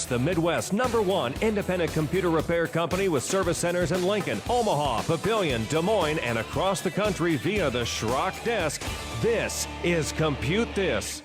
the Midwest's #1 independent computer repair company with service centers in Lincoln, Omaha, Papillion, Des Moines, and across the country via the Schrock desk. This is Compute This.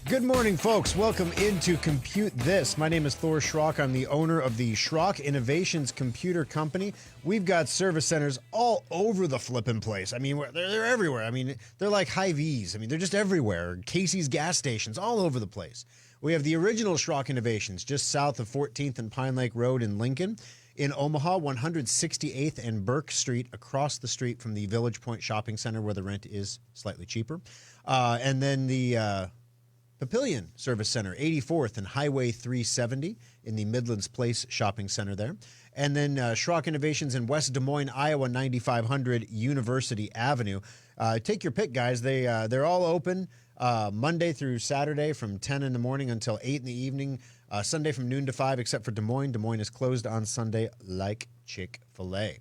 Good morning, folks. Welcome into Compute This. My name is Thor Schrock. I'm the owner of the Schrock Innovations Computer Company. We've got service centers all over the flipping place. I mean, they're everywhere. I mean, they're like Hy-Vees. I mean, they're just everywhere. Casey's gas stations, all over the place. We have the original Schrock Innovations just south of 14th and Pine Lake Road in Lincoln. In Omaha, 168th and Burke Street, across the street from the Village Point Shopping Center, where the rent is slightly cheaper. And then the Papillion Service Center, 84th and Highway 370 in the Midlands Place Shopping Center there. And then Schrock Innovations in West Des Moines, Iowa, 9500 University Avenue. Take your pick, guys. They're all open Monday through Saturday from 10 in the morning until 8 in the evening. Sunday from noon to 5, except for Des Moines. Des Moines is closed on Sunday like Chick-fil-A.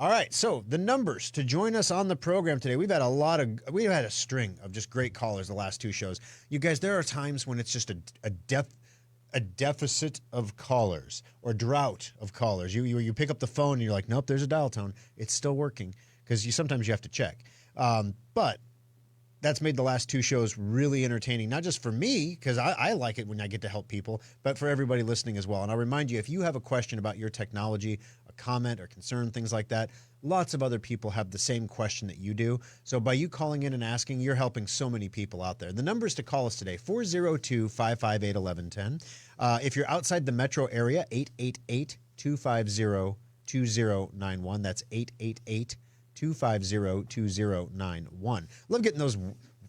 All right, so the numbers to join us on the program today. We've had a string of just great callers the last two shows. You guys, there are times when it's just a deficit of callers or drought of callers. You pick up the phone and you're like, nope, there's a dial tone. It's still working because sometimes you have to check. But that's made the last two shows really entertaining, not just for me, because I like it when I get to help people, but for everybody listening as well. And I'll remind you, if you have a question about your technology, a comment or concern, things like that, lots of other people have the same question that you do. So by you calling in and asking, you're helping so many people out there. The numbers to call us today, 402-558-1110. If you're outside the metro area, 888-250-2091. That's 888-250-2091. Love getting those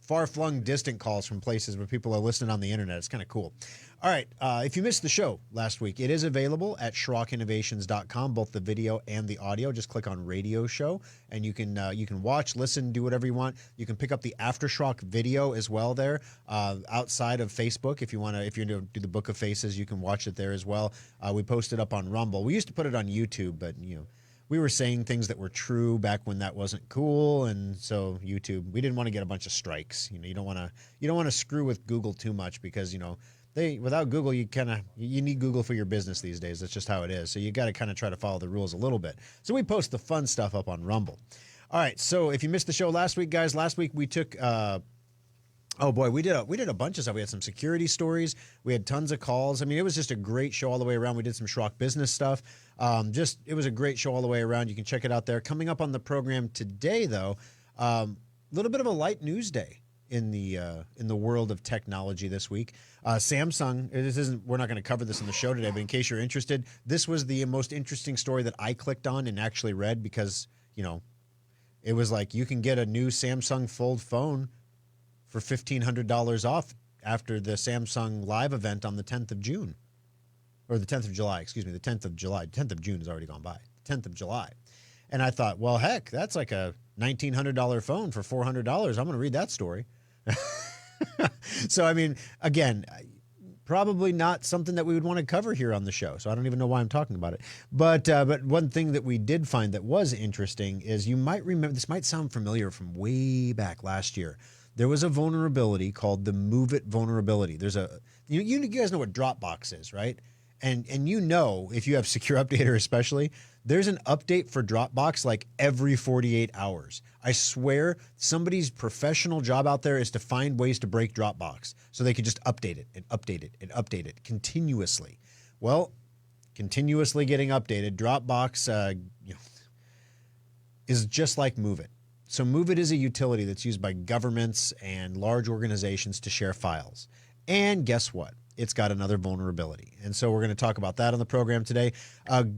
far-flung distant calls from places where people are listening on the internet. It's kind of cool. All right, if you missed the show last week, it is available at SchrockInnovations.com, both the video and the audio. Just click on Radio Show, and you can watch, listen, do whatever you want. You can pick up the After Schrock video as well there outside of Facebook. If you're going to do the Book of Faces, you can watch it there as well. We post it up on Rumble. We used to put it on YouTube, but we were saying things that were true back when that wasn't cool, and so YouTube, we didn't want to get a bunch of strikes. You don't want to screw with Google too much because without Google you need Google for your business these days. That's just how it is. So you got to kind of try to follow the rules a little bit. So we post the fun stuff up on Rumble. All right. So if you missed the show last week, guys, we took. Oh boy, we did a bunch of stuff. We had some security stories. We had tons of calls. I mean, it was just a great show all the way around. We did some Schrock business stuff. It was a great show all the way around. You can check it out there. Coming up on the program today, though, a little bit of a light news day in the world of technology this week. Samsung. We're not going to cover this in the show today, but in case you're interested, this was the most interesting story that I clicked on and actually read because it was like you can get a new Samsung Fold phone for $1,500 off after the Samsung Live event on the 10th of June. Or the 10th of July, excuse me, the 10th of July. 10th of June has already gone by. 10th of July. And I thought, well, heck, that's like a $1,900 phone for $400. I'm going to read that story. So, I mean, again, probably not something that we would want to cover here on the show. So I don't even know why I'm talking about it. But one thing that we did find that was interesting is you might remember, this might sound familiar from way back last year. There was a vulnerability called the Move It vulnerability. There's you guys know what Dropbox is, right? And if you have Secure Updater especially, there's an update for Dropbox like every 48 hours. I swear somebody's professional job out there is to find ways to break Dropbox so they can just update it and update it and update it continuously. Well, continuously getting updated, Dropbox is just like Move It. So Move It is a utility that's used by governments and large organizations to share files. And guess what? It's got another vulnerability. And so we're going to talk about that on the program today.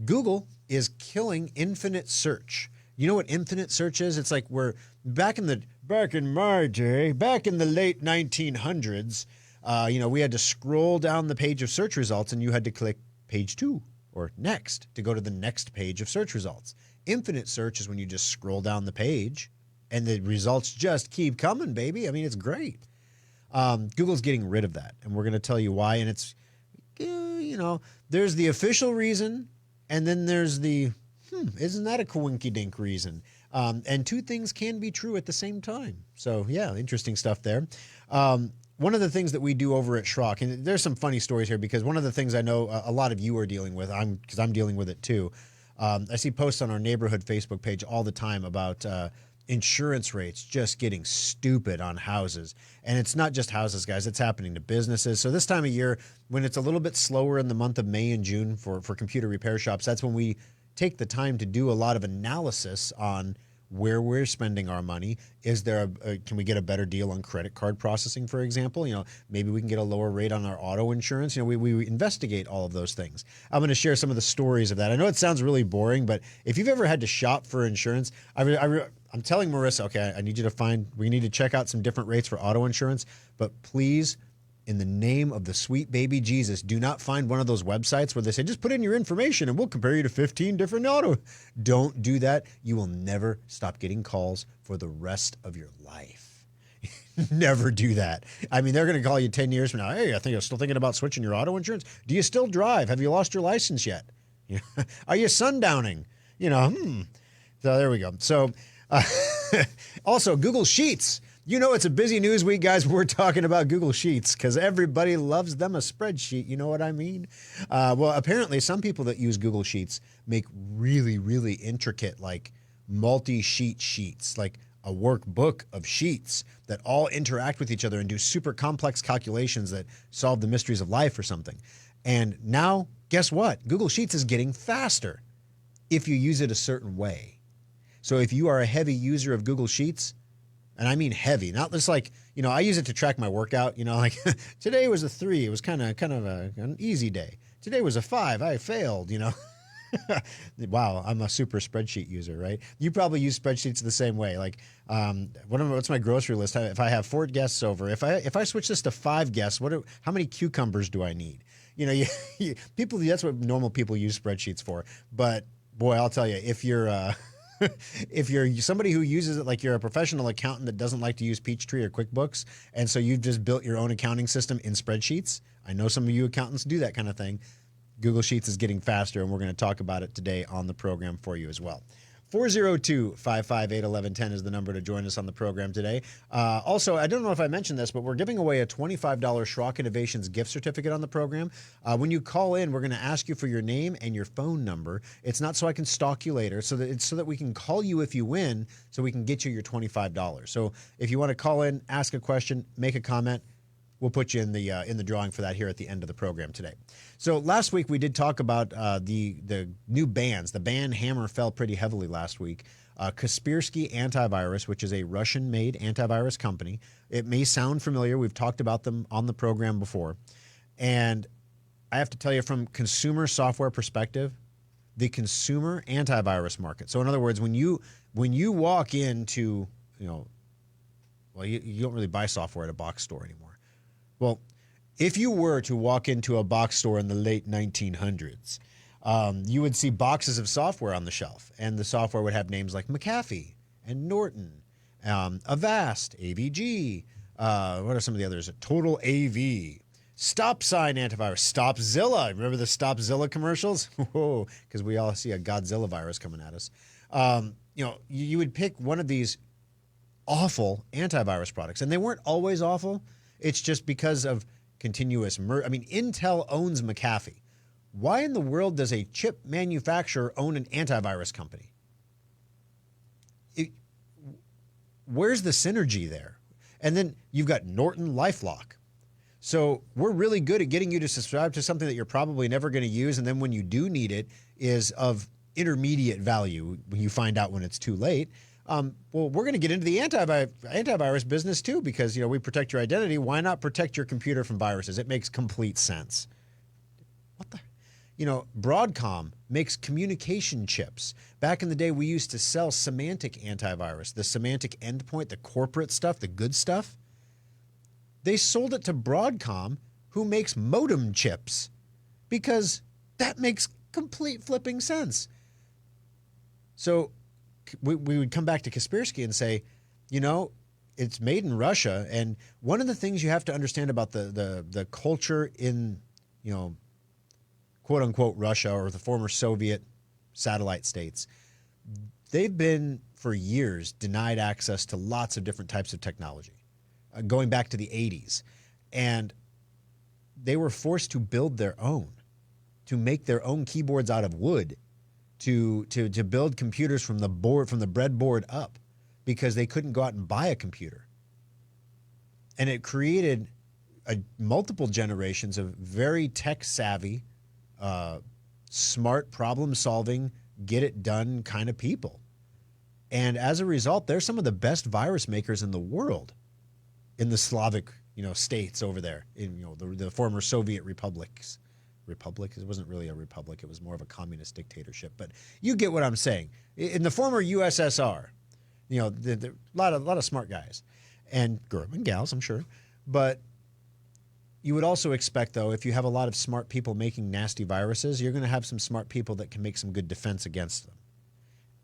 Google is killing infinite search. You know what infinite search is? It's like we're back in the late 1900s, we had to scroll down the page of search results and you had to click page 2 or next to go to the next page of search results. Infinite search is when you just scroll down the page and the results just keep coming, baby. I mean, it's great. Google's getting rid of that, and we're going to tell you why. And it's, there's the official reason, and then there's the, isn't that a coinky-dink reason? And two things can be true at the same time. So, yeah, interesting stuff there. one of the things that we do over at Schrock, and there's some funny stories here because one of the things I know a lot of you are dealing with, because I'm dealing with it too. I see posts on our neighborhood Facebook page all the time about insurance rates just getting stupid on houses. And it's not just houses, guys. It's happening to businesses. So this time of year, when it's a little bit slower in the month of May and June for computer repair shops, that's when we take the time to do a lot of analysis on where we're spending our money. Is there can we get a better deal on credit card processing, for example? Maybe we can get a lower rate on our auto insurance. We investigate all of those things. I'm going to share some of the stories of that. I know it sounds really boring, but if you've ever had to shop for insurance, I'm telling Marissa, okay, we need to check out some different rates for auto insurance, but please, in the name of the sweet baby Jesus, do not find one of those websites where they say, just put in your information and we'll compare you to 15 different auto. Don't do that. You will never stop getting calls for the rest of your life. Never do that. I mean, they're going to call you 10 years from now. Hey, I think I'm still thinking about switching your auto insurance. Do you still drive? Have you lost your license yet? Are you sundowning? So there we go. So also, Google Sheets. It's a busy news week, guys. We're talking about Google Sheets because everybody loves them a spreadsheet. You know what I mean? Well, apparently some people that use Google Sheets make really, really intricate, like multi-sheet sheets, like a workbook of sheets that all interact with each other and do super complex calculations that solve the mysteries of life or something. And now, guess what? Google Sheets is getting faster if you use it a certain way. So if you are a heavy user of Google Sheets, and I mean heavy, not just like, I use it to track my workout, like today was a 3. It was kind of an easy day. Today was a 5. I failed, Wow, I'm a super spreadsheet user, right? You probably use spreadsheets the same way. Like, what's my grocery list? If I have 4 guests over, if I switch this to 5 guests, how many cucumbers do I need? People, that's what normal people use spreadsheets for. But boy, I'll tell you, if you're if you're somebody who uses it like you're a professional accountant that doesn't like to use Peachtree or QuickBooks, and so you've just built your own accounting system in spreadsheets. I know some of you accountants do that kind of thing. Google Sheets is getting faster, and we're going to talk about it today on the program for you as well. 402-558-1110 is the number to join us on the program today. Also, I don't know if I mentioned this, but we're giving away a $25 Schrock Innovations gift certificate on the program. When you call in, we're going to ask you for your name and your phone number. It's not so I can stalk you later, so that we can call you if you win, so we can get you your $25. So if you want to call in, ask a question, make a comment, we'll put you in the drawing for that here at the end of the program today. So last week we did talk about the new bans. The ban hammer fell pretty heavily last week. Kaspersky Antivirus, which is a Russian-made antivirus company. It may sound familiar. We've talked about them on the program before. And I have to tell you, from consumer software perspective, the consumer antivirus market. So in other words, when you walk into, you don't really buy software at a box store anymore. Well, if you were to walk into a box store in the late 1900s, you would see boxes of software on the shelf, and the software would have names like McAfee and Norton, Avast, AVG. What are some of the others? Total AV, Stop Sign Antivirus, Stopzilla. Remember the Stopzilla commercials? Whoa, because we all see a Godzilla virus coming at us. You would pick one of these awful antivirus products, and they weren't always awful. It's just because of continuous Intel owns McAfee. Why in the world does a chip manufacturer own an antivirus company? Where's the synergy there? And then you've got Norton LifeLock. So we're really good at getting you to subscribe to something that you're probably never going to use, and then when you do need it is of intermediate value when you find out when it's too late. Well, we're going to get into the antivirus business too, because we protect your identity. Why not protect your computer from viruses? It makes complete sense. Broadcom makes communication chips. Back in the day, we used to sell Symantec antivirus, the Symantec endpoint, the corporate stuff, the good stuff. They sold it to Broadcom, who makes modem chips, because that makes complete flipping sense. So we would come back to Kaspersky and say, it's made in Russia. And one of the things you have to understand about the culture in, quote unquote, Russia or the former Soviet satellite states, they've been for years denied access to lots of different types of technology, going back to the 80s. And they were forced to build their own, to make their own keyboards out of wood, to build computers from the breadboard up, because they couldn't go out and buy a computer. And it created multiple generations of very tech savvy, smart, problem solving, get it done kind of people. And as a result, they're some of the best virus makers in the world, in the Slavic, states over there, in the former Soviet republics. Republic, it wasn't really a republic, it was more of a communist dictatorship, but you get what I'm saying. In the former USSR, a lot of smart guys and gals, I'm sure. But you would also expect, though, if you have a lot of smart people making nasty viruses, you're going to have some smart people that can make some good defense against them.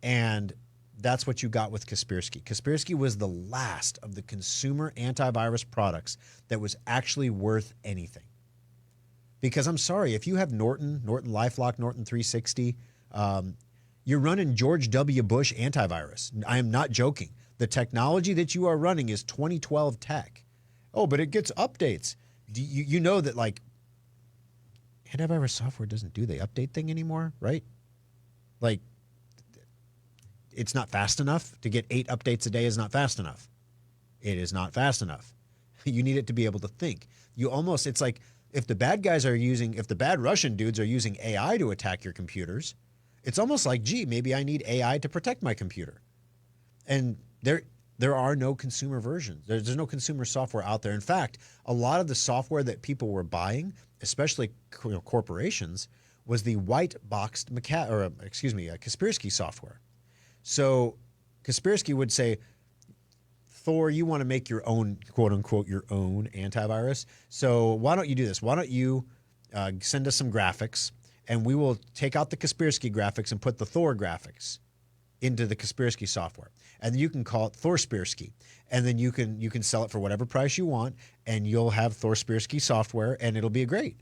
And that's what you got with Kaspersky. Kaspersky was the last of the consumer antivirus products that was actually worth anything. Because I'm sorry, if you have Norton LifeLock, Norton 360, you're running George W. Bush antivirus. I am not joking. The technology that you are running is 2012 tech. Oh, but it gets updates. You know that, like, antivirus software doesn't do the update thing anymore, right? Like, it's not fast enough. To get 8 updates a day is not fast enough. It is not fast enough. You need it to be able to think. It's like if the bad Russian dudes are using AI to attack your computers, it's almost like, gee, maybe I need AI to protect my computer. And there are no consumer versions. There's no consumer software out there. In fact, a lot of the software that people were buying, especially corporations, was the white boxed Kaspersky software. So Kaspersky would say, Thor, you want to make your own, quote unquote, your own antivirus. So why don't you do this? Why don't you send us some graphics, and we will take out the Kaspersky graphics and put the Thor graphics into the Kaspersky software. And then you can call it Thorspersky. And then you can sell it for whatever price you want, and you'll have Thorspersky software, and it'll be great.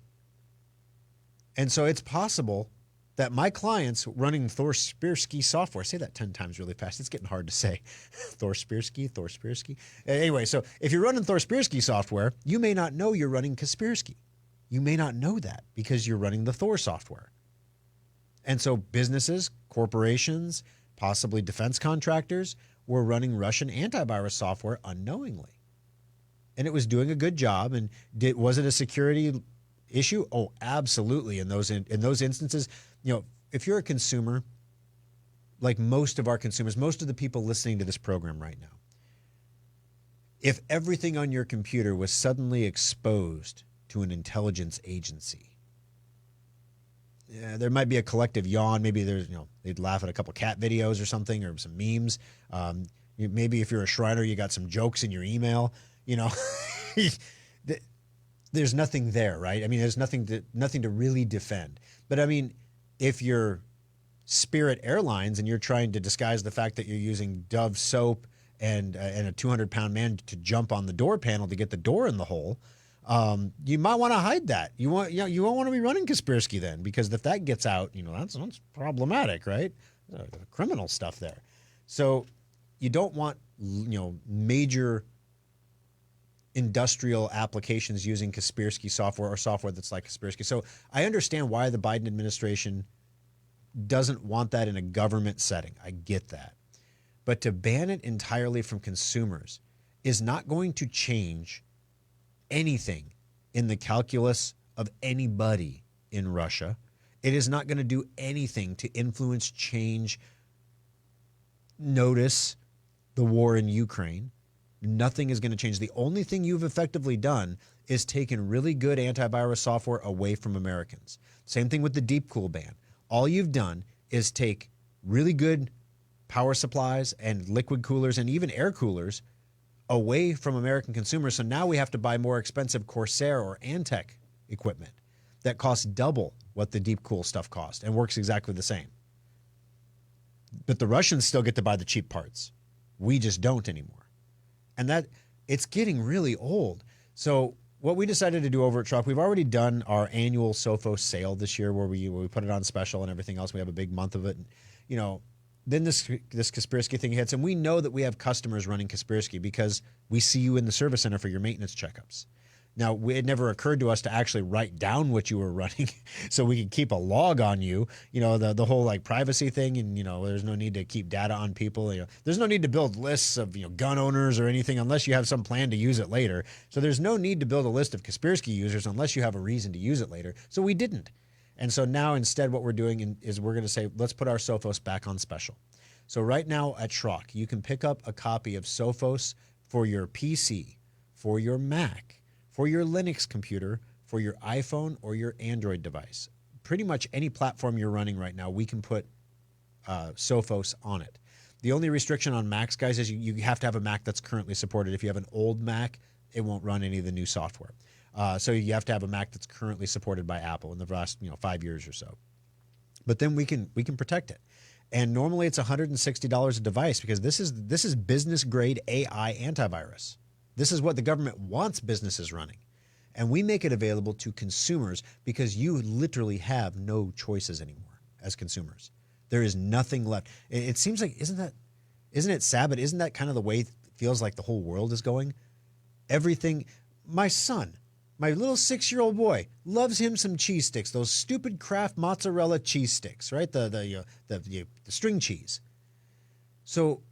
And so it's possible that my clients running Thorspersky software, say that 10 times really fast, it's getting hard to say. Thorspersky. Anyway, so if you're running Thorspersky software, you may not know you're running Kaspersky. You may not know that because you're running the Thor software. And so businesses, corporations, possibly defense contractors were running Russian antivirus software unknowingly. And it was doing a good job. And was it a security issue? Oh, absolutely. In those instances, if you're a consumer, like most of our consumers, most of the people listening to this program right now, if everything on your computer was suddenly exposed to an intelligence agency, there might be a collective yawn. Maybe they'd laugh at a couple cat videos or something, or some memes. Maybe if you're a Shriner, you got some jokes in your email. There's nothing there, right? I mean, there's nothing to really defend. But I mean, if you're Spirit Airlines and you're trying to disguise the fact that you're using Dove soap and a 200-pound man to jump on the door panel to get the door in the hole, you might want to hide that. You won't want to be running Kaspersky then, because if that gets out, that's problematic, right? Criminal stuff there. So you don't want major industrial applications using Kaspersky software or software that's like Kaspersky. So I understand why the Biden administration doesn't want that in a government setting. I get that. But to ban it entirely from consumers is not going to change anything in the calculus of anybody in Russia. It is not going to do anything to influence, change, notice the war in Ukraine. Nothing is going to change. The only thing you've effectively done is taken really good antivirus software away from Americans. Same thing with the deep cool ban. All you've done is take really good power supplies and liquid coolers and even air coolers away from American consumers. So now we have to buy more expensive Corsair or Antec equipment that costs double what the deep cool stuff cost and works exactly the same. But the Russians still get to buy the cheap parts. We just don't anymore. And that it's getting really old. So what we decided to do over at Schrock, we've already done our annual Sophos sale this year where we put it on special and everything else. We have a big month of it. And, then this Kaspersky thing hits, and we know that we have customers running Kaspersky because we see you in the service center for your maintenance checkups. Now, it never occurred to us to actually write down what you were running so we could keep a log on you, the whole like privacy thing. And, there's no need to keep data on people. There's no need to build lists of, gun owners or anything unless you have some plan to use it later. So there's no need to build a list of Kaspersky users unless you have a reason to use it later. So we didn't. And so now instead what we're doing is we're going to say, let's put our Sophos back on special. So right now at Schrock, you can pick up a copy of Sophos for your PC, for your Mac, for your Linux computer, for your iPhone or your Android device. Pretty much any platform you're running right now, we can put Sophos on it. The only restriction on Macs, guys, is you have to have a Mac that's currently supported. If you have an old Mac, it won't run any of the new software. So you have to have a Mac that's currently supported by Apple in the last 5 years or so. But then we can protect it. And normally it's $160 a device because this is business grade AI antivirus. This is what the government wants businesses running. And we make it available to consumers because you literally have no choices anymore as consumers. There is nothing left. It seems like, isn't it sad, but isn't that kind of the way it feels like the whole world is going? Everything, my son, my little 6-year-old boy, loves him some cheese sticks, those stupid Kraft mozzarella cheese sticks, right? The string cheese. So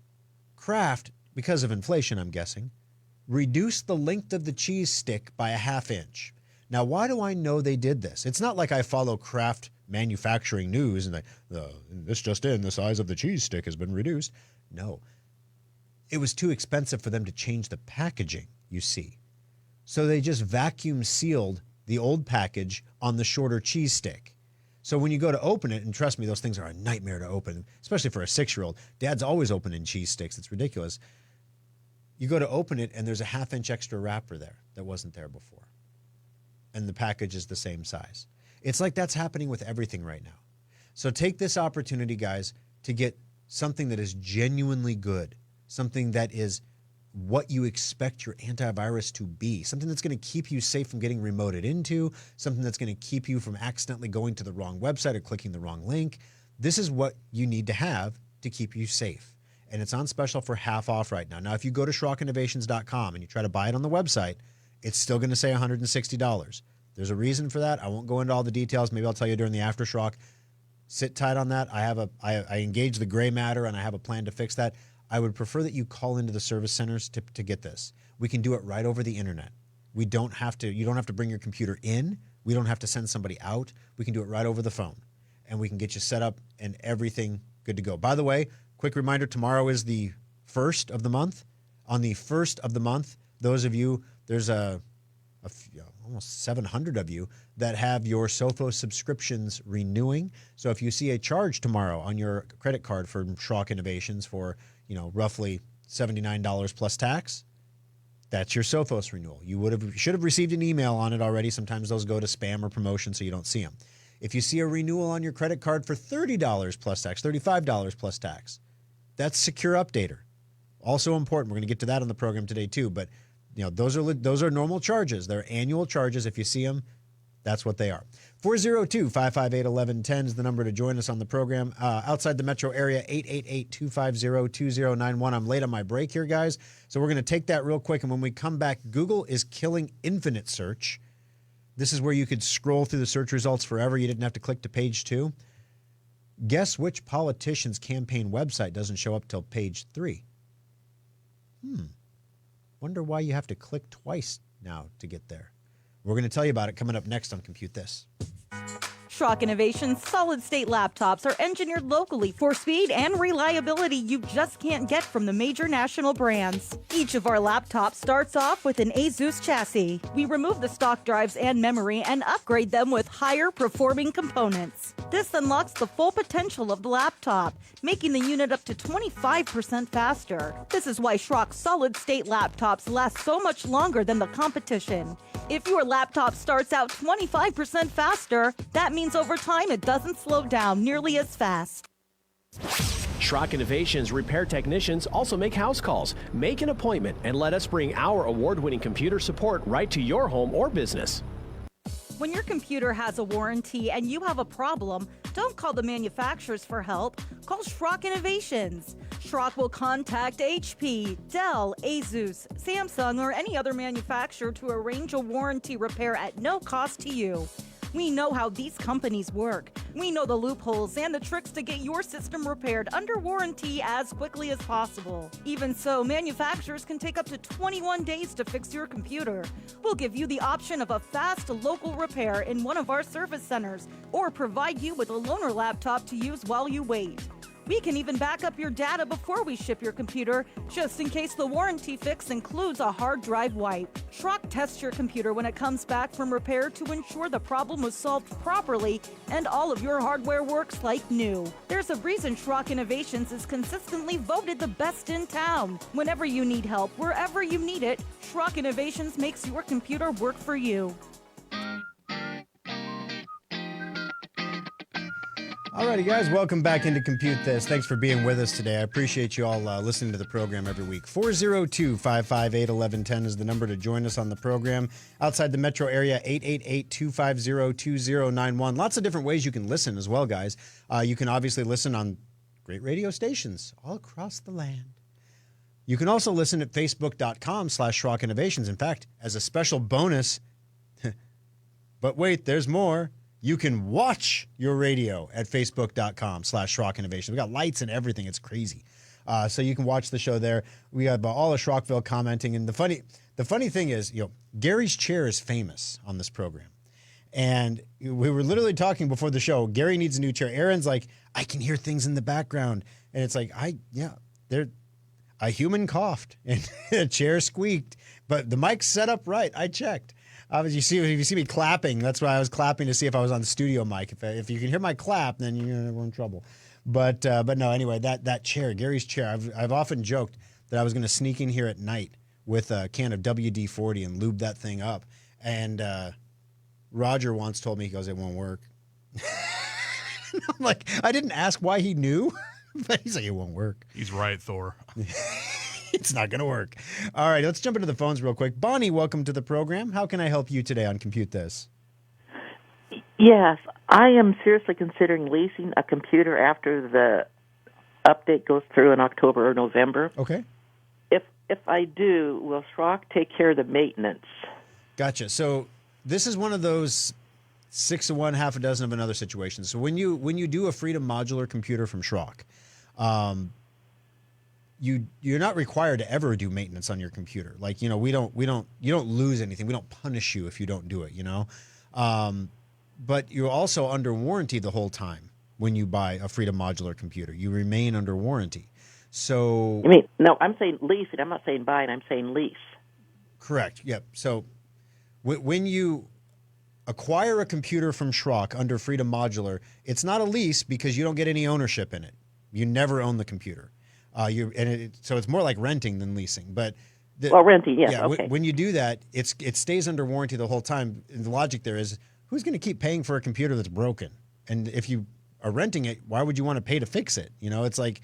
Kraft, because of inflation, I'm guessing, reduced the length of the cheese stick by a ½ inch. Now, why do I know they did this? It's not like I follow Kraft manufacturing news and this just in, the size of the cheese stick has been reduced. No. It was too expensive for them to change the packaging, you see. So they just vacuum sealed the old package on the shorter cheese stick. So when you go to open it, and trust me, those things are a nightmare to open, especially for a 6-year-old. Dad's always opening cheese sticks. It's ridiculous. You go to open it, and there's a ½ inch extra wrapper there that wasn't there before. And the package is the same size. It's like that's happening with everything right now. So take this opportunity, guys, to get something that is genuinely good, something that is what you expect your antivirus to be, something that's going to keep you safe from getting remoted into, something that's going to keep you from accidentally going to the wrong website or clicking the wrong link. This is what you need to have to keep you safe. And it's on special for half off right now. Now, if you go to SchrockInnovations.com and you try to buy it on the website, it's still going to say $160. There's a reason for that. I won't go into all the details. Maybe I'll tell you during the aftershock. Sit tight on that. I engage the gray matter, and I have a plan to fix that. I would prefer that you call into the service centers to get this. We can do it right over the internet. You don't have to bring your computer in. We don't have to send somebody out. We can do it right over the phone, and we can get you set up and everything good to go. By the way, quick reminder, tomorrow is the 1st of the month. On the 1st of the month, those of you, there's almost 700 of you that have your Sophos subscriptions renewing. So if you see a charge tomorrow on your credit card for Schrock Innovations for, roughly $79 plus tax, that's your Sophos renewal. You should have received an email on it already. Sometimes those go to spam or promotion, so you don't see them. If you see a renewal on your credit card for $30 plus tax, $35 plus tax, that's Secure Updater. Also important. We're going to get to that on the program today too, but those are normal charges. They're annual charges. If you see them, that's what they are. 402-558-1110 is the number to join us on the program. Outside the metro area, 888-250-2091. I'm late on my break here, guys, so we're going to take that real quick. And when we come back, Google is killing infinite search. This is where you could scroll through the search results forever. You didn't have to click to page 2. Guess which politician's campaign website doesn't show up till page 3? Wonder why you have to click twice now to get there. We're going to tell you about it coming up next on Compute This. Schrock Innovations solid-state laptops are engineered locally for speed and reliability you just can't get from the major national brands. Each of our laptops starts off with an Asus chassis. We remove the stock drives and memory and upgrade them with higher-performing components. This unlocks the full potential of the laptop, making the unit up to 25% faster. This is why Schrock's solid-state laptops last so much longer than the competition. If your laptop starts out 25% faster, that means over time it doesn't slow down nearly as fast. Schrock Innovations repair technicians also make house calls. Make an appointment and let us bring our award-winning computer support right to your home or business. When your computer has a warranty and you have a problem, don't call the manufacturers for help. Call Schrock Innovations. Schrock will contact HP, Dell, Asus, Samsung, or any other manufacturer to arrange a warranty repair at no cost to you. We know how these companies work. We know the loopholes and the tricks to get your system repaired under warranty as quickly as possible. Even so, manufacturers can take up to 21 days to fix your computer. We'll give you the option of a fast local repair in one of our service centers or provide you with a loaner laptop to use while you wait. We can even back up your data before we ship your computer, just in case the warranty fix includes a hard drive wipe. Schrock tests your computer when it comes back from repair to ensure the problem was solved properly and all of your hardware works like new. There's a reason Schrock Innovations is consistently voted the best in town. Whenever you need help, wherever you need it, Schrock Innovations makes your computer work for you. Alrighty, guys, welcome back into Compute This. Thanks for being with us today. I appreciate you all listening to the program every week. 402-558-1110 is the number to join us on the program. Outside the metro area, 888-250-2091. Lots of different ways you can listen as well, guys. You can obviously listen on great radio stations all across the land. You can also listen at facebook.com/Schrock Innovations. In fact, as a special bonus, but wait, there's more. You can watch your radio at facebook.com/Schrock Innovation. We got lights and everything. It's crazy. So you can watch the show there. We have all of Schrockville commenting. And the funny thing is, Gary's chair is famous on this program. And we were literally talking before the show. Gary needs a new chair. Aaron's like, I can hear things in the background. And it's like, a human coughed and a chair squeaked, but the mic's set up right. I checked. If you see me clapping, that's why I was clapping to see if I was on the studio mic. If you can hear my clap, then we're in trouble. But no, anyway, that chair, Gary's chair, I've often joked that I was going to sneak in here at night with a can of WD-40 and lube that thing up. And Roger once told me, he goes, it won't work. I'm like, I didn't ask why he knew, but he's like, it won't work. He's right, Thor. It's not going to work. All right, let's jump into the phones real quick. Bonnie, welcome to the program. How can I help you today on Compute This? Yes, I am seriously considering leasing a computer after the update goes through in October or November. Okay. If I do, will Schrock take care of the maintenance? Gotcha. So this is one of those 6 of one, half a dozen of another situations. So when you do a Freedom Modular computer from Schrock, you're not required to ever do maintenance on your computer. Like, you don't lose anything. We don't punish you if you don't do it, but you're also under warranty the whole time when you buy a Freedom Modular computer. You remain under warranty. So no, I'm saying leasing. I'm not saying buying. I'm saying lease. Correct. Yep. So when you acquire a computer from Schrock under Freedom Modular, it's not a lease because you don't get any ownership in it. You never own the computer. So it's more like renting than leasing. But renting, yes. Yeah, okay. When you do that, it stays under warranty the whole time. And the logic there is, who's going to keep paying for a computer that's broken? And if you are renting it, why would you want to pay to fix it? It's like,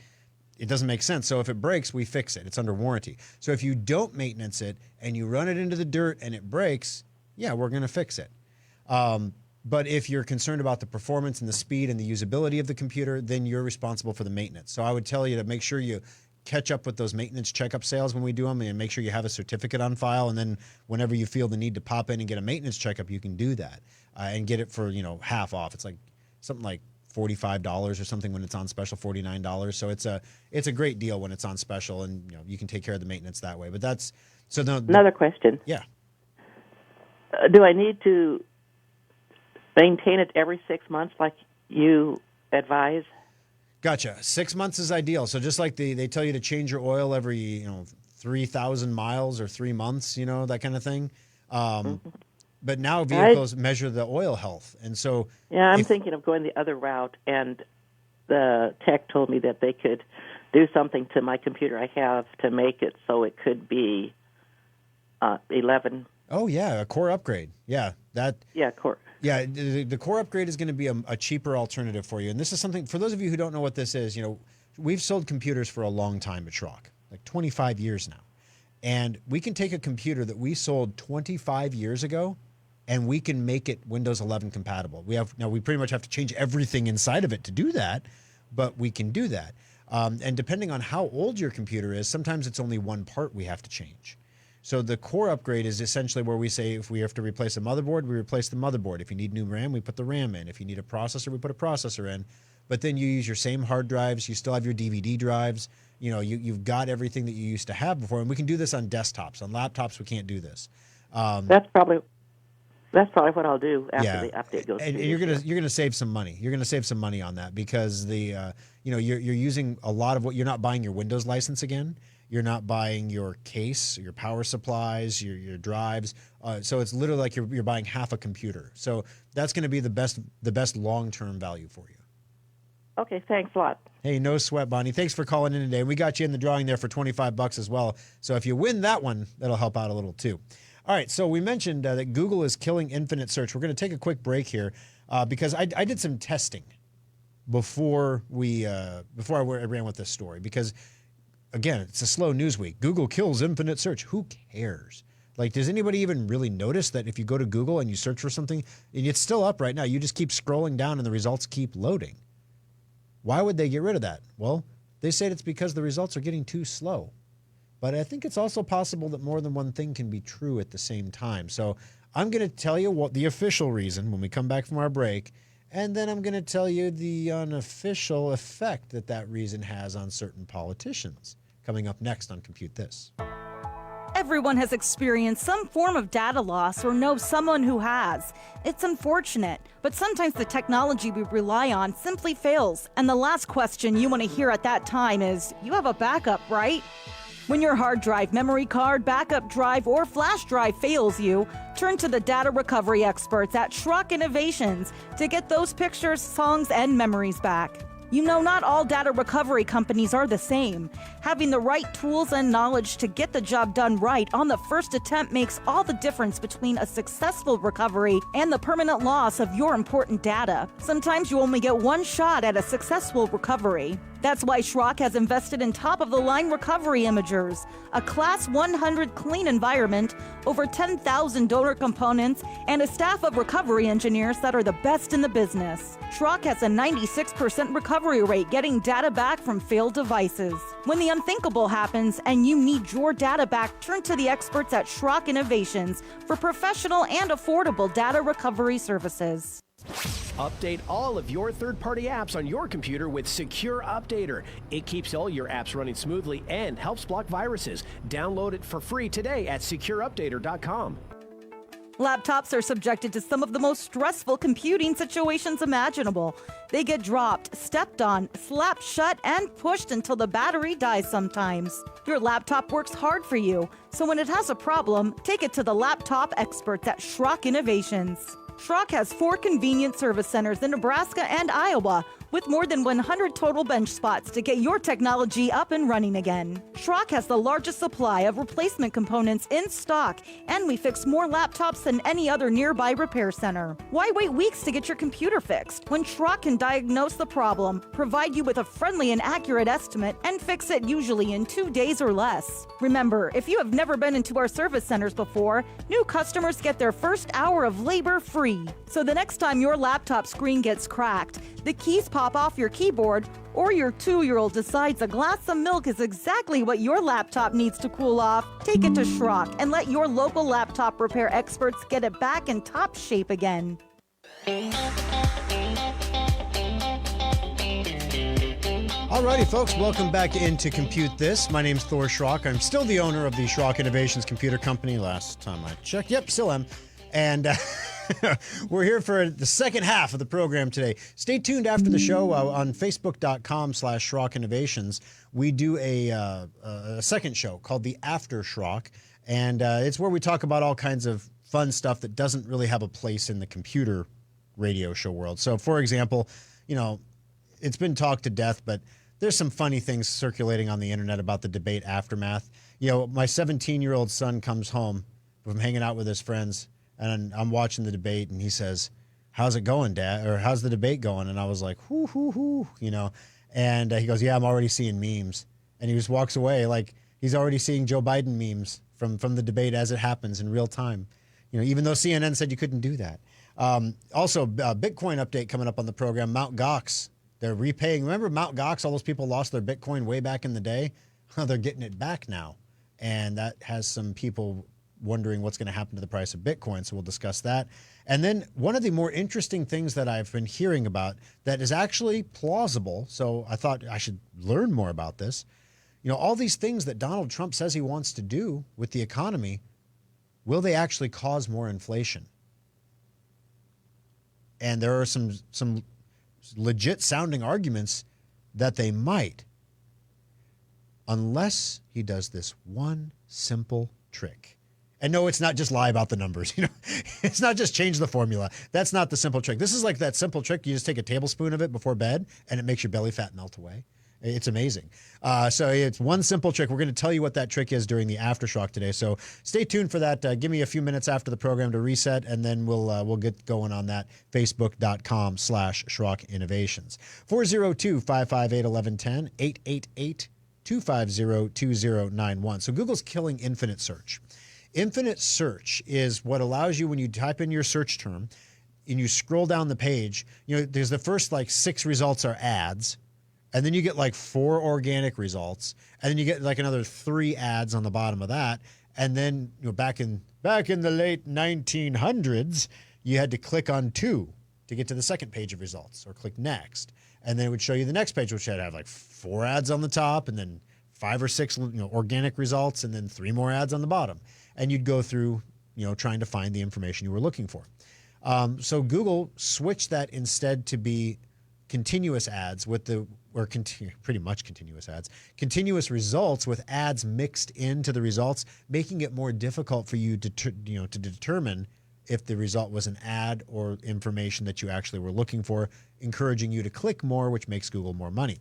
it doesn't make sense. So if it breaks, we fix it. It's under warranty. So if you don't maintenance it and you run it into the dirt and it breaks, yeah, we're going to fix it. But if you're concerned about the performance and the speed and the usability of the computer, then you're responsible for the maintenance. So I would tell you to make sure you catch up with those maintenance checkup sales when we do them, and make sure you have a certificate on file. And then whenever you feel the need to pop in and get a maintenance checkup, you can do that and get it for half off. It's like something like $45 or something when it's on special, $49. So it's a great deal when it's on special, and you can take care of the maintenance that way. But that's so. Another question. Yeah. Do I need to maintain it every 6 months like you advise? Gotcha. 6 months is ideal. So just like they tell you to change your oil every 3,000 miles or 3 months, that kind of thing. But now vehicles measure the oil health, and so I'm thinking of going the other route. And the tech told me that they could do something to my computer I have to make it so it could be 11. Oh yeah, a core upgrade. Yeah, core. Yeah, the core upgrade is going to be a cheaper alternative for you. And this is something, for those of you who don't know what this is, we've sold computers for a long time at Schrock, like 25 years now. And we can take a computer that we sold 25 years ago and we can make it Windows 11 compatible. We pretty much have to change everything inside of it to do that, but we can do that. And depending on how old your computer is, sometimes it's only one part we have to change. So the core upgrade is essentially where we say if we have to replace a motherboard, we replace the motherboard. If you need new RAM, we put the RAM in. If you need a processor, we put a processor in. But then you use your same hard drives. You still have your DVD drives. You know, you've got everything that you used to have before. And we can do this on desktops. On laptops, we can't do this. That's probably what I'll do after the update goes. And you're gonna save some money. You're gonna save some money on that because you're using a lot of what you're not buying your Windows license again. You're not buying your case, your power supplies, your drives. So it's literally like you're buying half a computer. So that's going to be the best long-term value for you. Okay, thanks a lot. Hey, no sweat, Bonnie. Thanks for calling in today. We got you in the drawing there for $25 as well. So if you win that one, that'll help out a little too. All right, so we mentioned that Google is killing infinite search. We're going to take a quick break here because I did some testing before I ran with this story because, again, it's a slow news week. Google kills infinite search. Who cares? Like, does anybody even really notice that if you go to Google and you search for something, and it's still up right now, you just keep scrolling down and the results keep loading? Why would they get rid of that? Well, they said it's because the results are getting too slow. But I think it's also possible that more than one thing can be true at the same time. So I'm going to tell you what the official reason when we come back from our break, and then I'm going to tell you the unofficial effect that reason has on certain politicians. Coming up next on Compute This. Everyone has experienced some form of data loss or knows someone who has. It's unfortunate, but sometimes the technology we rely on simply fails. And the last question you want to hear at that time is, you have a backup, right? When your hard drive, memory card, backup drive, or flash drive fails you, turn to the data recovery experts at Schrock Innovations to get those pictures, songs, and memories back. You know, not all data recovery companies are the same. Having the right tools and knowledge to get the job done right on the first attempt makes all the difference between a successful recovery and the permanent loss of your important data. Sometimes you only get one shot at a successful recovery. That's why Schrock has invested in top-of-the-line recovery imagers, a Class 100 clean environment, over 10,000 donor components, and a staff of recovery engineers that are the best in the business. Schrock has a 96% recovery rate getting data back from failed devices. When the unthinkable happens and you need your data back, turn to the experts at Schrock Innovations for professional and affordable data recovery services. Update all of your third-party apps on your computer with Secure Updater. It keeps all your apps running smoothly and helps block viruses. Download it for free today at secureupdater.com. Laptops are subjected to some of the most stressful computing situations imaginable. They get dropped, stepped on, slapped shut, and pushed until the battery dies sometimes. Your laptop works hard for you, so when it has a problem, take it to the laptop experts at Schrock Innovations. Schrock has 4 convenient service centers in Nebraska and Iowa, with more than 100 total bench spots to get your technology up and running again. Schrock has the largest supply of replacement components in stock, and we fix more laptops than any other nearby repair center. Why wait weeks to get your computer fixed when Schrock can diagnose the problem, provide you with a friendly and accurate estimate, and fix it usually in 2 days or less? Remember, if you have never been into our service centers before, new customers get their first hour of labor free. So the next time your laptop screen gets cracked, the keys pop off your keyboard, or your 2-year-old decides a glass of milk is exactly what your laptop needs to cool off, take it to Schrock and let your local laptop repair experts get it back in top shape again. Alrighty, folks, welcome back into Compute This. My name's Thor Schrock. I'm still the owner of the Schrock Innovations Computer Company. Last time I checked, yep, still am. And we're here for the second half of the program today. Stay tuned after the show on Facebook.com/Schrock Innovations. We do a second show called the After Schrock, and it's where we talk about all kinds of fun stuff that doesn't really have a place in the computer radio show world. So, for example, you know, it's been talked to death, but there's some funny things circulating on the internet about the debate aftermath. You know, my 17-year-old son comes home from hanging out with his friends, and I'm watching the debate, and he says, "How's it going, Dad?" Or "How's the debate going?" And I was like, "Hoo, hoo, hoo," you know. And he goes, "Yeah, I'm already seeing memes." And he just walks away like he's already seeing Joe Biden memes from the debate as it happens in real time. even though CNN said you couldn't do that. Also, Bitcoin update coming up on the program. Mt. Gox, they're repaying. Remember Mt. Gox? All those people lost their Bitcoin way back in the day. They're getting it back now. And that has some people wondering what's going to happen to the price of Bitcoin. So we'll discuss that. And then one of the more interesting things that I've been hearing about that is actually plausible. So I thought I should learn more about this. All these things that Donald Trump says he wants to do with the economy, will they actually cause more inflation? And there are some legit sounding arguments that they might, unless he does this one simple trick. And no, it's not just lie about the numbers. It's not just change the formula. That's not the simple trick. This is like that simple trick. You just take a tablespoon of it before bed and it makes your belly fat melt away. It's amazing. So it's one simple trick. We're going to tell you what that trick is during the Aftershock today. So stay tuned for that. Give me a few minutes after the program to reset, and then we'll get going on that. Facebook.com/Schrock Innovations. 402-558-1110, 888-250-2091. So Google's killing infinite search. Infinite search is what allows you, when you type in your search term and you scroll down the page, there's the first 6 results are ads. And then you get 4 organic results, and then you get another 3 ads on the bottom of that. And then back in the late 1900s, you had to click on 2 to get to the second page of results, or click next, and then it would show you the next page, which had to have 4 ads on the top, and then 5 or 6 organic results, and then 3 more ads on the bottom. And you'd go through trying to find the information you were looking for. So Google switched that instead to be continuous ads pretty much continuous ads, continuous results with ads mixed into the results, making it more difficult for you to determine if the result was an ad or information that you actually were looking for, encouraging you to click more, which makes Google more money.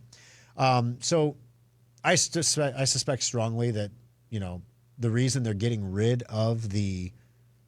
So I suspect strongly that, the reason they're getting rid of the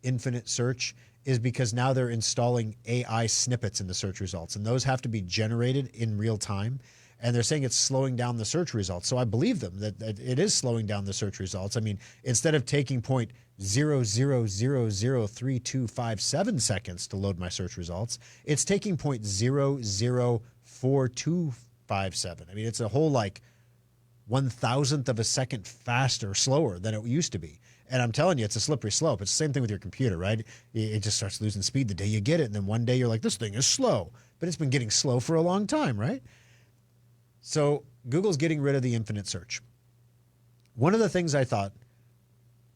infinite search is because now they're installing AI snippets in the search results, and those have to be generated in real time. And they're saying it's slowing down the search results. So I believe them that it is slowing down the search results. I mean, instead of taking 0.00003257 seconds to load my search results, it's taking 0.004257. I mean, it's a whole 1,000th of a second faster, slower than it used to be. And I'm telling you, it's a slippery slope. It's the same thing with your computer, right? It just starts losing speed the day you get it. And then one day you're like, this thing is slow. But it's been getting slow for a long time, right? So Google's getting rid of the infinite search. One of the things I thought,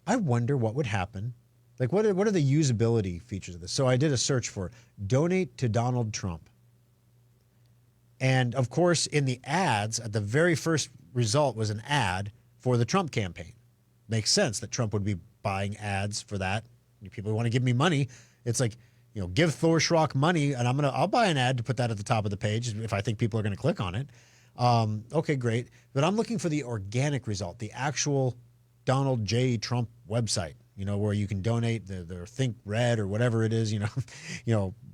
I wonder what would happen. What are the usability features of this? So I did a search for donate to Donald Trump. And of course, in the ads, at the very first result was an ad for the Trump campaign. Makes sense that Trump would be buying ads for that. People want to give me money. It's give Thor Schrock money, and I'll buy an ad to put that at the top of the page if I think people are going to click on it. Okay, great. But I'm looking for the organic result, the actual Donald J. Trump website, where you can donate the Think Red or whatever it is,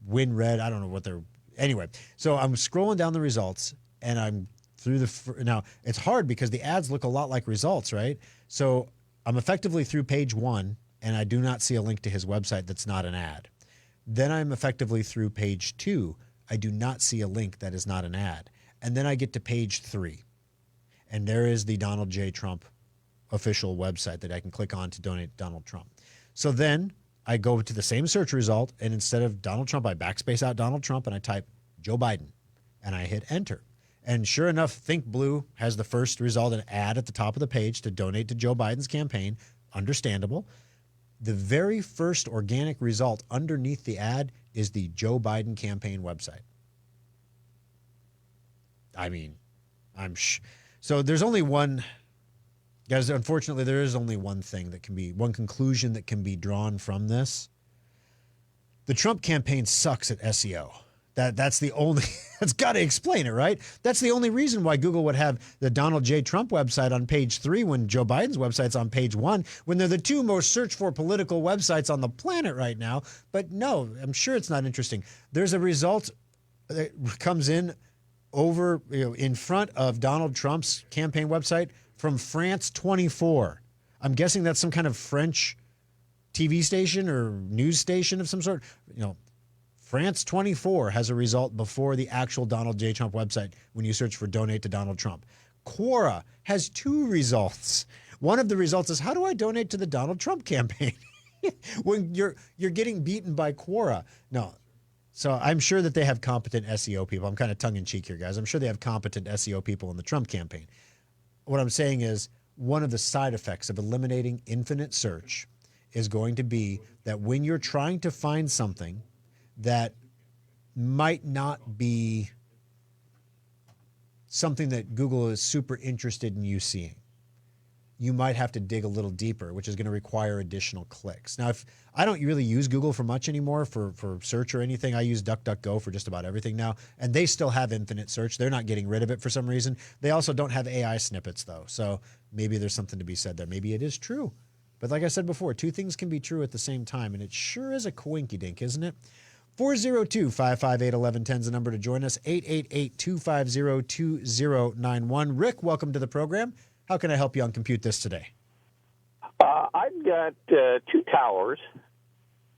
Win Red. I don't know what they're. Anyway, so I'm scrolling down the results, and I'm through now it's hard because the ads look a lot like results, right? So I'm effectively through page 1, and I do not see a link to his website that's not an ad. Then I'm effectively through page 2. I do not see a link that is not an ad. And then I get to page 3, and there is the Donald J. Trump official website that I can click on to donate to Donald Trump. So then I go to the same search result, and instead of Donald Trump, I backspace out Donald Trump, and I type Joe Biden, and I hit enter. And sure enough, Think Blue has the first result, an ad at the top of the page to donate to Joe Biden's campaign. Understandable. The very first organic result underneath the ad is the Joe Biden campaign website. I mean, so there's only one, guys, unfortunately, there is only one conclusion that can be drawn from this. The Trump campaign sucks at SEO. That's the only, that's got to explain it, right? That's the only reason why Google would have the Donald J. Trump website on page 3 when Joe Biden's website's on page 1, when they're the two most searched for political websites on the planet right now. But no, I'm sure it's not interesting. There's a result that comes in over, in front of Donald Trump's campaign website from France 24. I'm guessing that's some kind of French TV station or news station of some sort. France 24 has a result before the actual Donald J. Trump website when you search for donate to Donald Trump. Quora has 2 results. One of the results is, how do I donate to the Donald Trump campaign? When you're getting beaten by Quora. No. So I'm sure that they have competent SEO people. I'm kind of tongue-in-cheek here, guys. I'm sure they have competent SEO people in the Trump campaign. What I'm saying is, one of the side effects of eliminating infinite search is going to be that when you're trying to find something that might not be something that Google is super interested in you seeing, you might have to dig a little deeper, which is going to require additional clicks. Now, if I don't really use Google for much anymore for search or anything, I use DuckDuckGo for just about everything now, and they still have infinite search. They're not getting rid of it for some reason. They also don't have AI snippets, though, so maybe there's something to be said there. Maybe it is true. But like I said before, 2 things can be true at the same time, and it sure is a coinky-dink, isn't it? 402-558-1110 is the number to join us. 888-250-2091. Rick, welcome to the program. How can I help you on Compute This today? I've got 2 towers,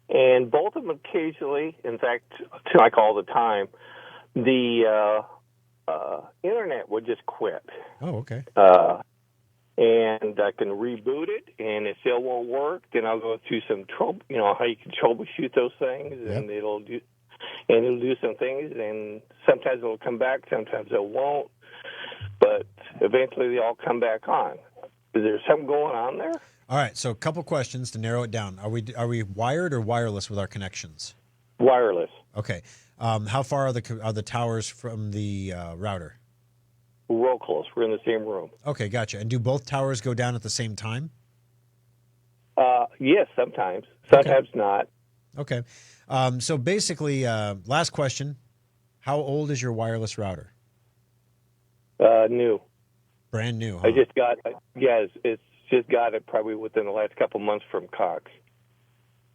and both of them occasionally, in fact, like all the time, the internet would just quit. Oh, okay. And I can reboot it, and it still won't work. Then I'll go through some trouble, how you can troubleshoot those things, and it'll do some things, and sometimes it'll come back, sometimes it won't. But eventually they all come back on. Is there something going on there? All right, so a couple questions to narrow it down. Are we wired or wireless with our connections? Wireless. Okay. How far are the towers from the router? Real close. We're in the same room. Okay, gotcha. And do both towers go down at the same time? Yes, sometimes. Sometimes not. Okay. So basically, last question. How old is your wireless router? New. Brand new, huh? I just got it's just got it probably within the last couple months from Cox.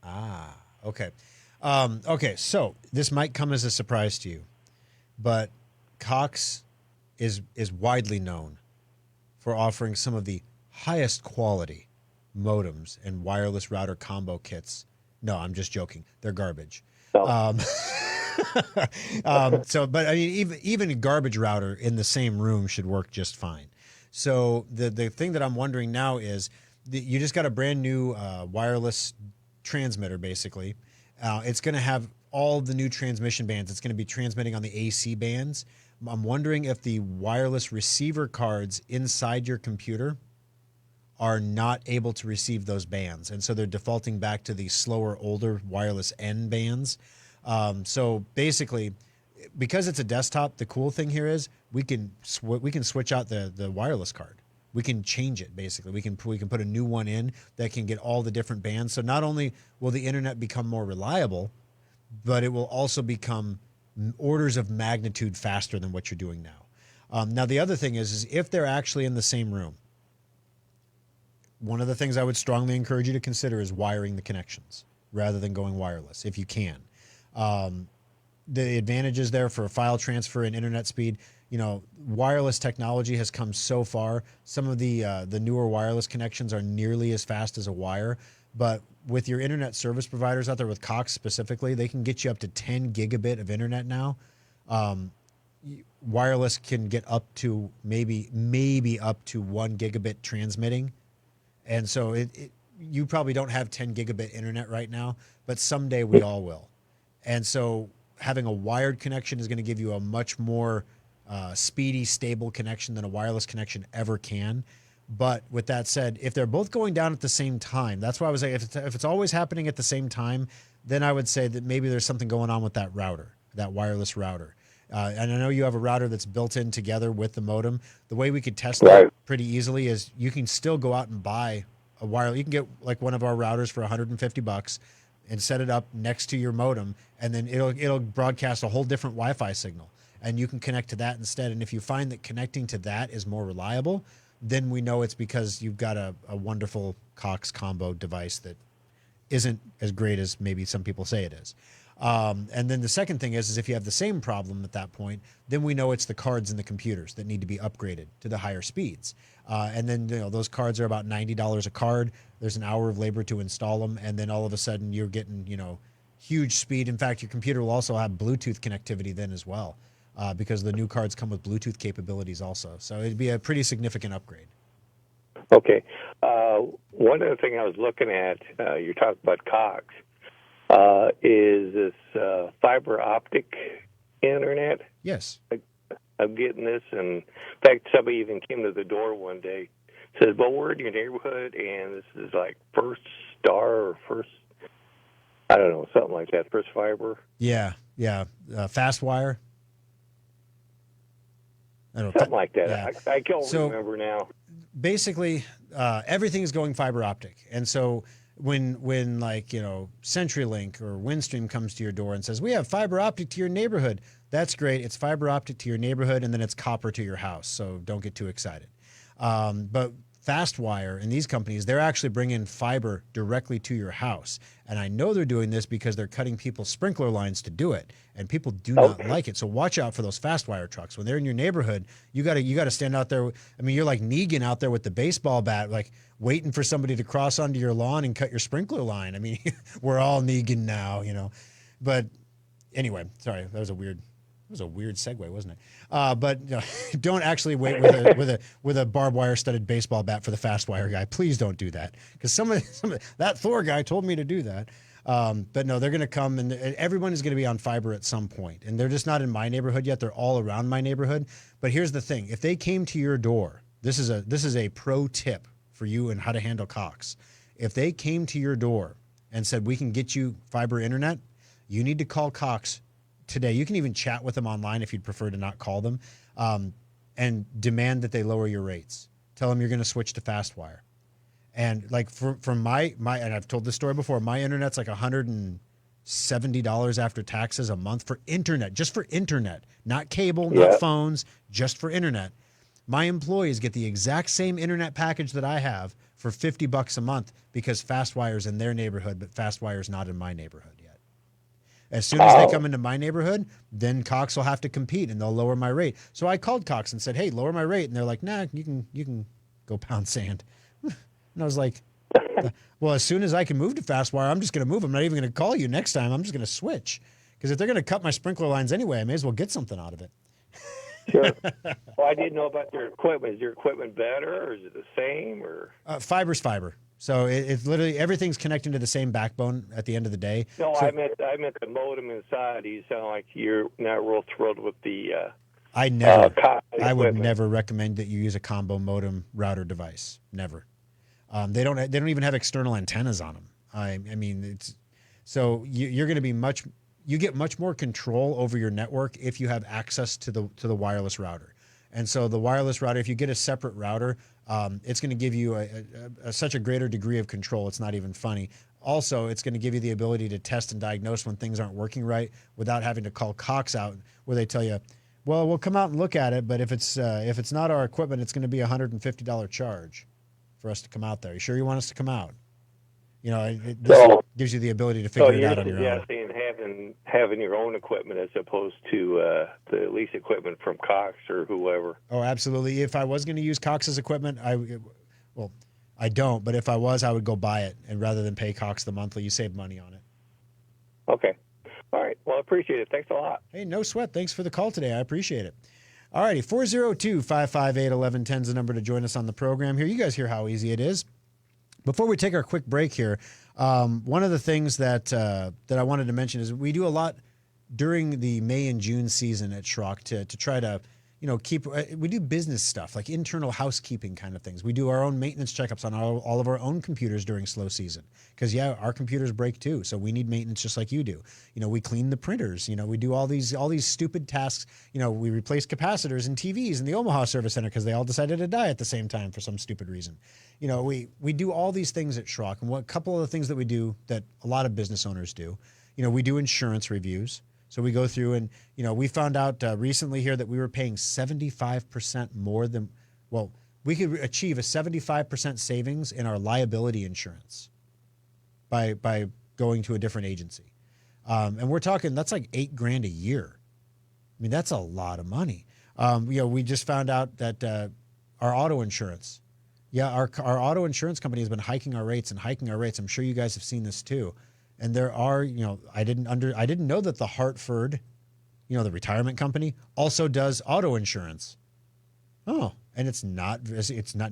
Ah, okay. Okay, so this might come as a surprise to you, but Cox is widely known for offering some of the highest quality modems and wireless router combo kits. No, I'm just joking. They're garbage. Oh. But I mean, even a garbage router in the same room should work just fine. So the thing that I'm wondering now is you just got a brand new wireless transmitter, basically. It's going to have all the new transmission bands. It's going to be transmitting on the AC bands. I'm wondering if the wireless receiver cards inside your computer are not able to receive those bands. And so they're defaulting back to the slower, older wireless N bands. So basically, because it's a desktop, the cool thing here is we can switch out the wireless card. We can change it, basically. We can put a new one in that can get all the different bands. So not only will the internet become more reliable, but it will also become orders of magnitude faster than what you're doing now. Now, the other thing is if they're actually in the same room, one of the things I would strongly encourage you to consider is wiring the connections rather than going wireless, if you can. The advantages there for file transfer and internet speed, wireless technology has come so far. Some of the newer wireless connections are nearly as fast as a wire, but with your internet service providers out there, with Cox specifically, they can get you up to 10 gigabit of internet now. Wireless can get up to maybe up to 1 gigabit transmitting. And so you probably don't have 10 gigabit internet right now, but someday we all will. And so having a wired connection is going to give you a much more speedy, stable connection than a wireless connection ever can. But with that said, if they're both going down at the same time, that's why I was saying if it's always happening at the same time, then I would say that maybe there's something going on with that router, that wireless router. And I know you have a router that's built in together with the modem. The way we could test that pretty easily is you can still go out and buy a wire. You can get like one of our routers for $150 and set it up next to your modem, and then it'll broadcast a whole different Wi-Fi signal, and you can connect to that instead. And if you find that connecting to that is more reliable, then we know it's because you've got a wonderful Cox combo device that isn't as great as maybe some people say it is. And then the second thing is if you have the same problem at that point, then we know it's the cards and the computers that need to be upgraded to the higher speeds. And then those cards are about $90 a card. There's an hour of labor to install them, and then all of a sudden you're getting huge speed. In fact, your computer will also have Bluetooth connectivity then as well, because the new cards come with Bluetooth capabilities also. So it'd be a pretty significant upgrade. Okay. One other thing I was looking at, you're talking about Cox, is this fiber optic internet. Yes. I'm getting this, and in fact, somebody even came to the door one day, says, well, we're in your neighborhood, and this is like First Star or First, I don't know, something like that, First Fiber. Yeah. Fast Wire. Something like that. Yeah. I can't remember now. Basically, everything is going fiber optic. And so when like, CenturyLink or Windstream comes to your door and says, we have fiber optic to your neighborhood, that's great. It's fiber optic to your neighborhood, and then it's copper to your house. So don't get too excited. But FastWire and these companies, they're actually bringing fiber directly to your house. And I know they're doing this because they're cutting people's sprinkler lines to do it. And people do not like it. So watch out for those FastWire trucks. When they're in your neighborhood, you got to stand out there. I mean, you're like Negan out there with the baseball bat, like waiting for somebody to cross onto your lawn and cut your sprinkler line. I mean, we're all Negan now, But anyway, sorry, that was a weird segue, wasn't it? But don't actually wait with a barbed wire studded baseball bat for the FastWire guy. Please don't do that, because some of that Thor guy told me to do that. But no, they're going to come, and everyone is going to be on fiber at some point, and they're just not in my neighborhood yet. They're all around my neighborhood. But here's the thing: if they came to your door, this is a pro tip for you and how to handle Cox. If they came to your door and said we can get you fiber internet, you need to call Cox today. You can even chat with them online if you'd prefer to not call them, and demand that they lower your rates. Tell them you're going to switch to FastWire. And like from my and I've told this story before, my internet's like $170 after taxes a month for internet, just for internet, not cable, not phones, just for internet. My employees get the exact same internet package that I have for $50 a month because FastWire's in their neighborhood, but FastWire's not in my neighborhood yet. As soon as they come into my neighborhood, then Cox will have to compete and they'll lower my rate. So I called Cox and said, hey, lower my rate. And they're like, nah, you can go pound sand. And I was like, well, as soon as I can move to FastWire, I'm just going to move. I'm not even going to call you next time. I'm just going to switch. Because if they're going to cut my sprinkler lines anyway, I may as well get something out of it. Sure. Well, I didn't know about their equipment. Is your equipment better, or is it the same? Or fiber's fiber. So it's literally everything's connecting to the same backbone at the end of the day. No, so, I meant the modem inside. You sound like you're not real thrilled with the. I would never recommend that you use a combo modem router device. Never. They don't even have external antennas on them. I mean, it's so you're going to be you get much more control over your network if you have access to the wireless router. And so the wireless router, if you get a separate router, it's going to give you such a greater degree of control. It's not even funny. Also, it's going to give you the ability to test and diagnose when things aren't working right without having to call Cox out, where they tell you, well, we'll come out and look at it, but if it's not our equipment, it's going to be $150 charge for us to come out there. You sure you want us to come out? This gives you the ability to figure it out on your own. So you're suggesting having your own equipment as opposed to the lease equipment from Cox or whoever. Oh, absolutely. If I was going to use Cox's equipment, I don't. But if I was, I would go buy it, and rather than pay Cox the monthly, you save money on it. Okay. All right. Well, I appreciate it. Thanks a lot. Hey, no sweat. Thanks for the call today. I appreciate it. All righty, 402-558-1110 is the number to join us on the program here. You guys hear how easy it is. Before we take our quick break here, one of the things that I wanted to mention is we do a lot during the May and June season at Schrock to try to we do business stuff like internal housekeeping kind of things. We do our own maintenance checkups on all of our own computers during slow season because our computers break too, so we need maintenance just like you do. We clean the printers. We do all these stupid tasks. We replace capacitors and TVs in the Omaha Service Center because they all decided to die at the same time for some stupid reason. We do all these things at Schrock, and a couple of the things that we do that a lot of business owners do. We do insurance reviews. So we go through and, we found out recently here that we were paying 75% more than, we could achieve a 75% savings in our liability insurance by going to a different agency. And we're talking, that's like $8,000 a year. I mean, that's a lot of money. We just found out that our auto insurance, our auto insurance company has been hiking our rates. I'm sure you guys have seen this too. And there are, I didn't know that the Hartford, the retirement company, also does auto insurance. Oh, and it's not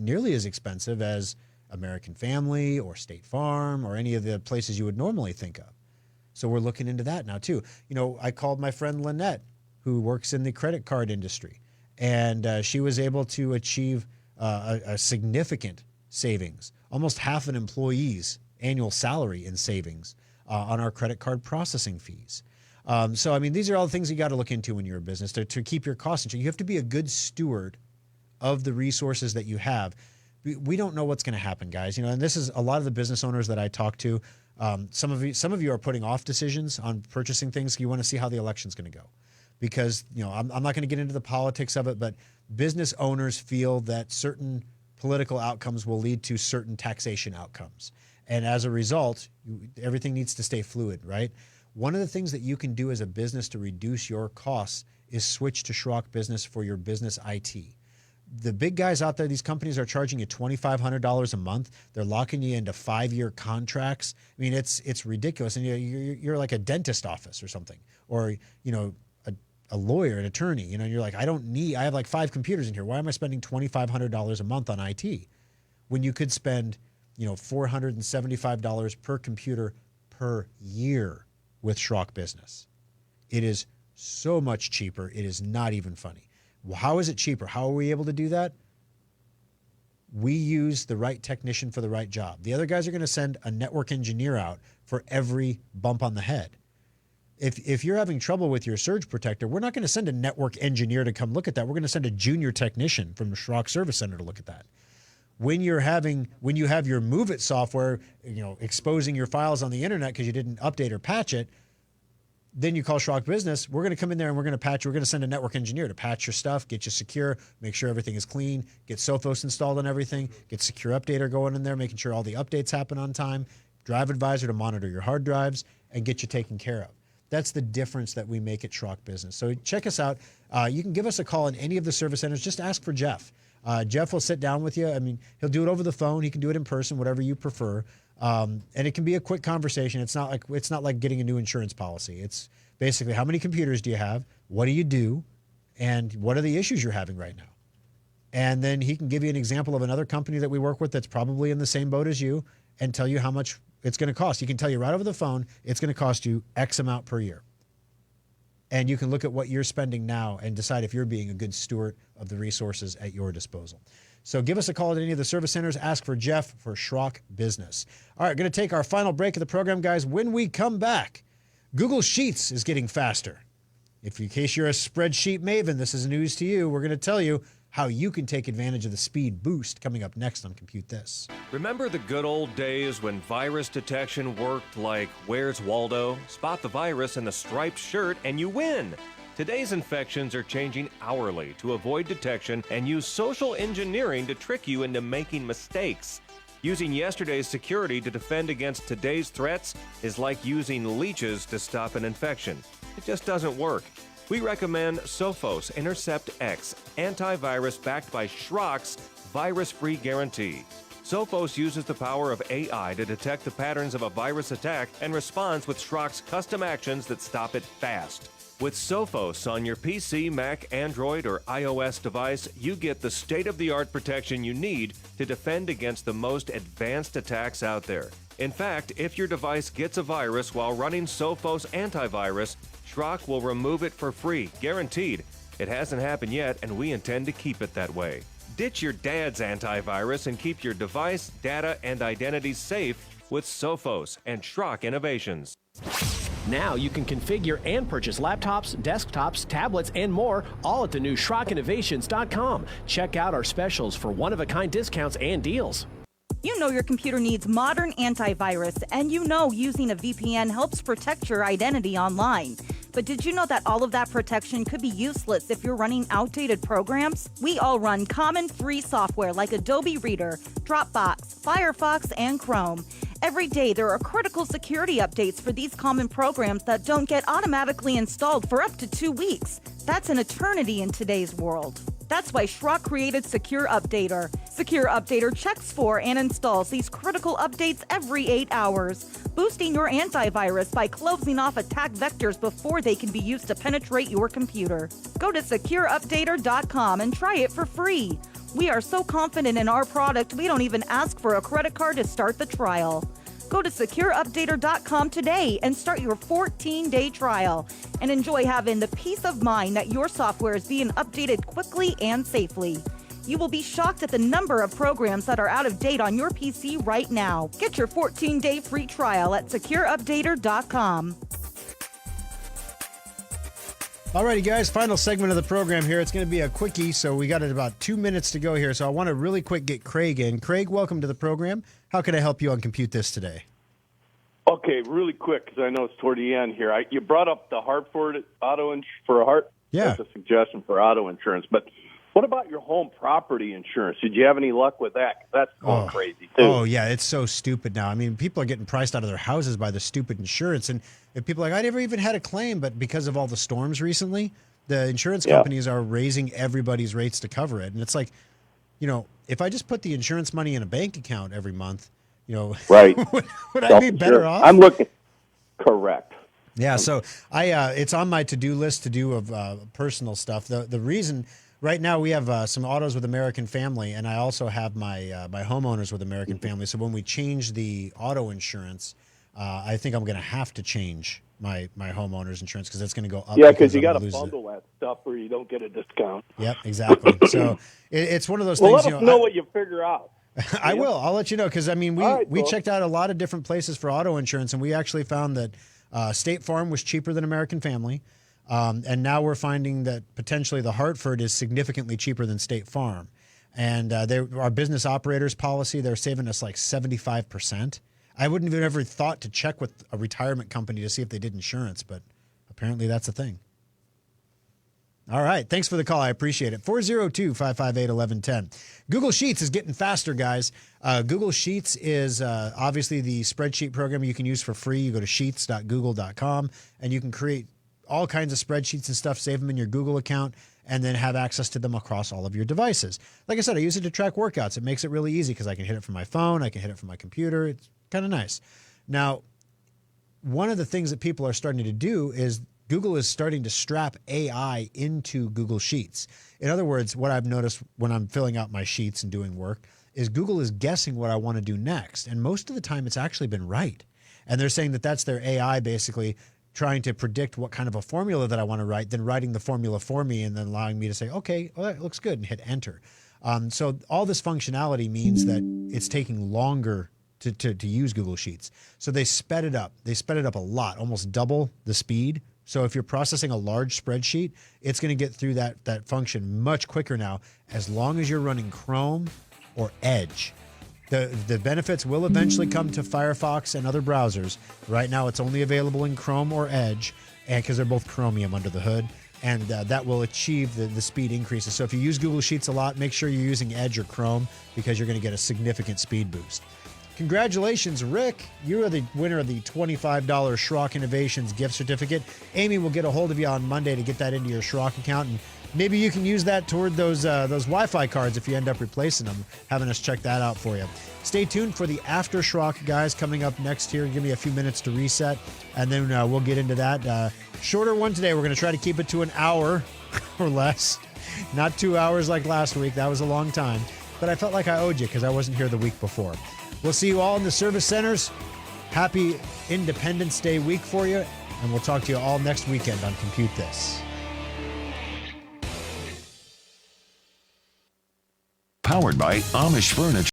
nearly as expensive as American Family or State Farm or any of the places you would normally think of. So we're looking into that now too. I called my friend Lynette, who works in the credit card industry, and she was able to achieve a significant savings, almost half an employee's annual salary in savings on our credit card processing fees. So, I mean, these are all the things you got to look into when you're a business to keep your costs in check. You have to be a good steward of the resources that you have. We don't know what's going to happen, guys. And this is a lot of the business owners that I talk to. Some of you are putting off decisions on purchasing things. You want to see how the election's going to go, because I'm not going to get into the politics of it, but business owners feel that certain political outcomes will lead to certain taxation outcomes, and as a result, everything needs to stay fluid, right? One of the things that you can do as a business to reduce your costs is switch to Schrock Business for your business IT. The big guys out there, these companies are charging you $2,500 a month. They're locking you into 5-year contracts. I mean, it's ridiculous. And you're like a dentist office or something, or a lawyer, an attorney. And you're like, I have like 5 computers in here. Why am I spending $2,500 a month on IT when you could spend $475 per computer per year with Schrock Business? It is so much cheaper. It is not even funny. How is it cheaper? How are we able to do that? We use the right technician for the right job. The other guys are going to send a network engineer out for every bump on the head. If you're having trouble with your surge protector, we're not going to send a network engineer to come look at that. We're going to send a junior technician from the Schrock Service Center to look at that. When you have your Move It software, exposing your files on the internet because you didn't update or patch it, then you call Schrock Business. We're going to come in there and we're going to send a network engineer to patch your stuff, get you secure, make sure everything is clean, get Sophos installed on everything, get Secure Updater going in there, making sure all the updates happen on time, Drive Advisor to monitor your hard drives, and get you taken care of. That's the difference that we make at Schrock Business. So check us out. You can give us a call in any of the service centers. Just ask for Jeff. Jeff will sit down with you. I mean, he'll do it over the phone. He can do it in person, whatever you prefer. And it can be a quick conversation. It's not like getting a new insurance policy. It's basically, how many computers do you have? What do you do? And what are the issues you're having right now? And then he can give you an example of another company that we work with that's probably in the same boat as you and tell you how much it's going to cost. He can tell you right over the phone, it's going to cost you X amount per year. And you can look at what you're spending now and decide if you're being a good steward of the resources at your disposal. So give us a call at any of the service centers. Ask for Jeff for Schrock Business. All right, going to take our final break of the program, guys. When we come back, Google Sheets is getting faster. In case you're a spreadsheet maven, this is news to you. We're going to tell you how you can take advantage of the speed boost coming up next on Compute This. Remember the good old days when virus detection worked like Where's Waldo? Spot the virus in the striped shirt and you win. Today's infections are changing hourly to avoid detection and use social engineering to trick you into making mistakes. Using yesterday's security to defend against today's threats is like using leeches to stop an infection. It just doesn't work. We recommend Sophos Intercept X antivirus backed by Schrock's virus-free guarantee. Sophos uses the power of AI to detect the patterns of a virus attack and responds with Schrock's custom actions that stop it fast. With Sophos on your PC, Mac, Android, or iOS device, you get the state-of-the-art protection you need to defend against the most advanced attacks out there. In fact, if your device gets a virus while running Sophos antivirus, Schrock will remove it for free, guaranteed. It hasn't happened yet, and we intend to keep it that way. Ditch your dad's antivirus and keep your device, data, and identity safe with Sophos and Schrock Innovations. Now you can configure and purchase laptops, desktops, tablets, and more, all at the new SchrockInnovations.com. Check out our specials for one-of-a-kind discounts and deals. You know your computer needs modern antivirus, and you know using a VPN helps protect your identity online. But did you know that all of that protection could be useless if you're running outdated programs? We all run common free software like Adobe Reader, Dropbox, Firefox, and Chrome. Every day, there are critical security updates for these common programs that don't get automatically installed for up to 2 weeks. That's an eternity in today's world. That's why Schrock created Secure Updater. Secure Updater checks for and installs these critical updates every 8 hours, boosting your antivirus by closing off attack vectors before they can be used to penetrate your computer. Go to secureupdater.com and try it for free. We are so confident in our product, we don't even ask for a credit card to start the trial. Go to secureupdater.com today and start your 14-day trial and enjoy having the peace of mind that your software is being updated quickly and safely. You will be shocked at the number of programs that are out of date on your PC right now. Get your 14-day free trial at secureupdater.com. Alrighty, guys, final segment of the program here. It's going to be a quickie, so we got about 2 minutes to go here. So I want to really quick get Craig in. Craig, welcome to the program. How can I help you on Compute This today? Okay, really quick, because I know it's toward the end here. You brought up the Hartford for a heart. Yeah. That's a suggestion for auto insurance. But what about your home property insurance? Did you have any luck with that? 'Cause that's going crazy, too. Oh, yeah, it's so stupid now. I mean, people are getting priced out of their houses by the stupid insurance. And if people are like, I never even had a claim, but because of all the storms recently, the insurance companies are raising everybody's rates to cover it. And it's like, you know, if I just put the insurance money in a bank account every month, you know, right. would I be better off? I'm looking. Correct. Yeah, so it's on my to-do list to do of personal stuff. The reason right now we have some autos with American Family, and I also have my my homeowners with American Family. So when we change the auto insurance, I think I'm going to have to change my homeowners insurance because it's going to go up. Yeah, because you got to bundle that stuff or you don't get a discount. Yep, exactly. So it's one of those well, things. let us know what you figure out. I will. I'll let you know because I mean we cool. checked out a lot of different places for auto insurance, and we actually found that State Farm was cheaper than American Family, and now we're finding that potentially the Hartford is significantly cheaper than State Farm, and our business operators policy they're saving us like 75%. I wouldn't have ever thought to check with a retirement company to see if they did insurance, but apparently that's a thing. All right. Thanks for the call. I appreciate it. 402-558-1110. Google Sheets is getting faster, guys. Google Sheets is obviously the spreadsheet program you can use for free. You go to sheets.google.com, and you can create all kinds of spreadsheets and stuff, save them in your Google account, and then have access to them across all of your devices. Like I said, I use it to track workouts. It makes it really easy because I can hit it from my phone. I can hit it from my computer. It's kind of nice. Now, one of the things that people are starting to do is Google is starting to strap AI into Google Sheets. In other words, what I've noticed when I'm filling out my sheets and doing work is Google is guessing what I want to do next. And most of the time, it's actually been right. And they're saying that that's their AI basically trying to predict what kind of a formula that I want to write, then writing the formula for me and then allowing me to say, okay, well, that looks good, and hit enter. So all this functionality means that it's taking longer to use Google Sheets. So they sped it up. They sped it up a lot, almost double the speed. So if you're processing a large spreadsheet, it's going to get through that function much quicker now, as long as you're running Chrome or Edge. The benefits will eventually come to Firefox and other browsers. Right now, it's only available in Chrome or Edge, and because they're both Chromium under the hood, and that will achieve the speed increases. So if you use Google Sheets a lot, make sure you're using Edge or Chrome because you're going to get a significant speed boost. Congratulations, Rick. You are the winner of the $25 Schrock Innovations gift certificate. Amy will get a hold of you on Monday to get that into your Schrock account, and maybe you can use that toward those Wi-Fi cards if you end up replacing them, having us check that out for you. Stay tuned for the After Schrock, guys, coming up next here. Give me a few minutes to reset, and then we'll get into that. Shorter one today. We're going to try to keep it to an hour or less. Not 2 hours like last week. That was a long time. But I felt like I owed you because I wasn't here the week before. We'll see you all in the service centers. Happy Independence Day week for you, and we'll talk to you all next weekend on Compute This. Powered by Amish Furniture.